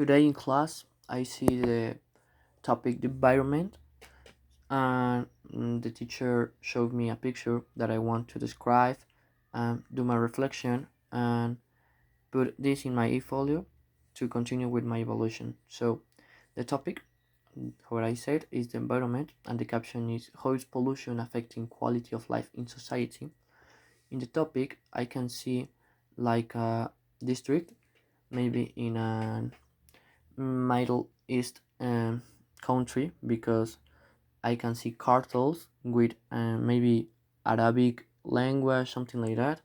Today in class, I see the topic the environment, and the teacher showed me a picture that I want to describe and do my reflection and put this in my e-folio to continue with my evaluation. So, the topic, what I said, is the environment, and the caption is how is pollution affecting quality of life in society. In the topic, I can see like a district, maybe in a Middle East country, because I can see cartels with maybe Arabic language, something like that.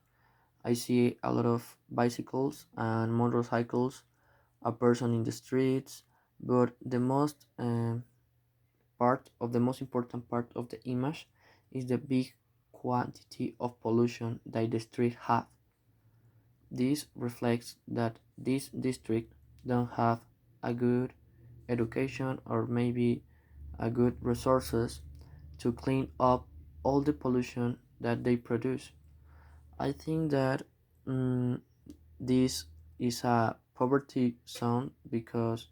I see a lot of bicycles and motorcycles, a person in the streets, but the most important part of the image is the big quantity of pollution that the street have. This reflects that this district don't have a good education or maybe a good resources to clean up all the pollution that they produce. I think that mm, this is a poverty zone because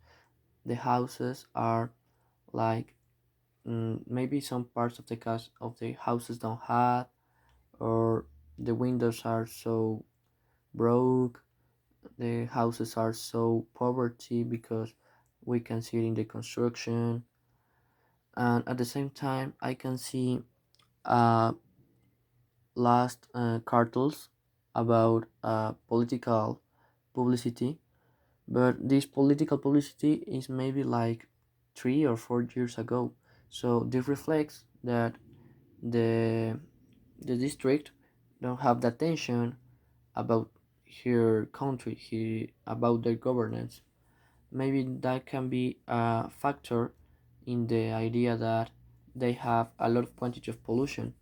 the houses are like maybe some parts of the houses don't have, or the windows are so broke, the houses are so poverty because we can see it in the construction. And at the same time I can see uh, last cartels about political publicity, but this political publicity is maybe like 3 or 4 years ago. So this reflects that the the district don't have the attention about her country, about their governance. Maybe that can be a factor in the idea that they have a lot of quantity of pollution.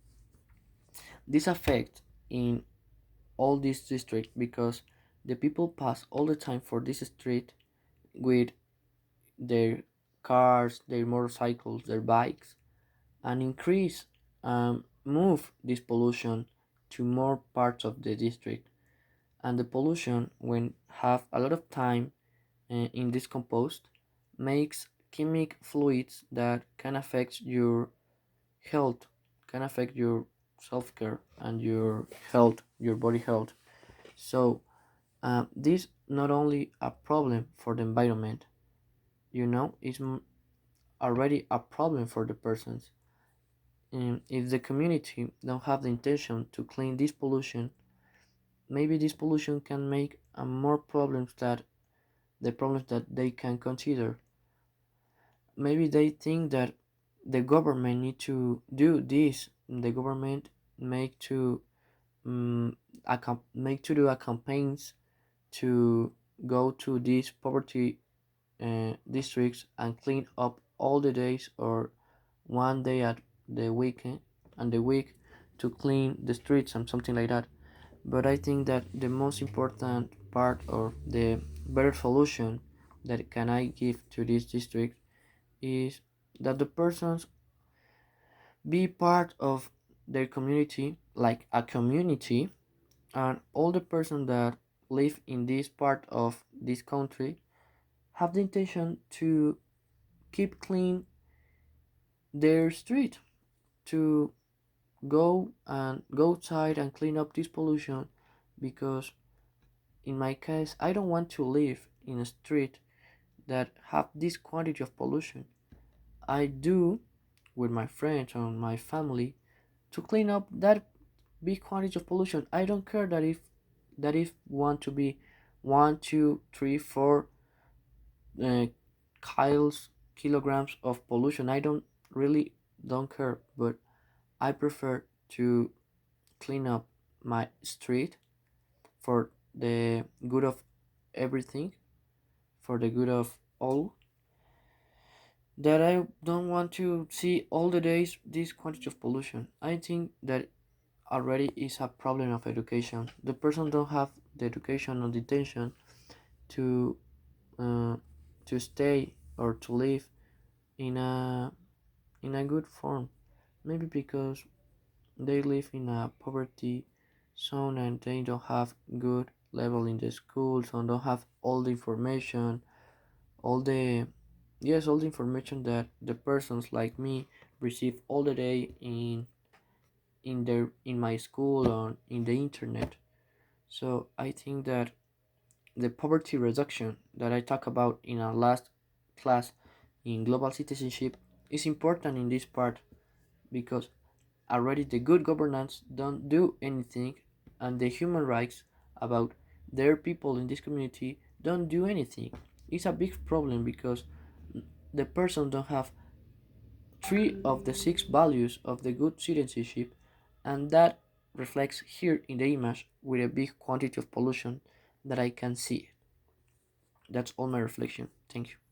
This affect in all this district because the people pass all the time for this street with their cars, their motorcycles, their bikes, and increase move this pollution to more parts of the district. And the pollution, when have a lot of time in decomposed, makes chemic fluids that can affect your health, can affect your self-care and your health, your body health. So this not only a problem for the environment, it's already a problem for the persons. If the community don't have the intention to clean this pollution, maybe this pollution can make more problems that the problems that they can consider. Maybe they think that the government need to do this. The government make to make to do a campaigns to go to these poverty districts and clean up all the days or one day at the weekend and the week to clean the streets and something like that. But I think that the most important part or the better solution that can I give to this district is that the persons be part of their community like a community, and all the persons that live in this part of this country have the intention to keep clean their street, to go outside and clean up this pollution, because in my case I don't want to live in a street that have this quantity of pollution. I do with my friends and my family to clean up that big quantity of pollution. I don't care that if want to be 1, 2, 3, 4 uh, kilograms of pollution. I don't really don't care, but I prefer to clean up my street for the good of everything, for the good of all. That I don't want to see all the days this quantity of pollution. I think that already is a problem of education. The person don't have the education or the intention to uh, to stay or to live in a good form. Maybe because they live in a poverty zone and they don't have good level in the schools and don't have all the information, all the yes, all the information that the persons like me receive all the day in my school or in the internet. So I think that the poverty reduction that I talked about in our last class in global citizenship is important in this part, because already the good governance don't do anything, and the human rights about their people in this community don't do anything. It's a big problem because the person don't have three of the six values of the good citizenship, and that reflects here in the image with a big quantity of pollution that I can see. That's all my reflection. Thank you.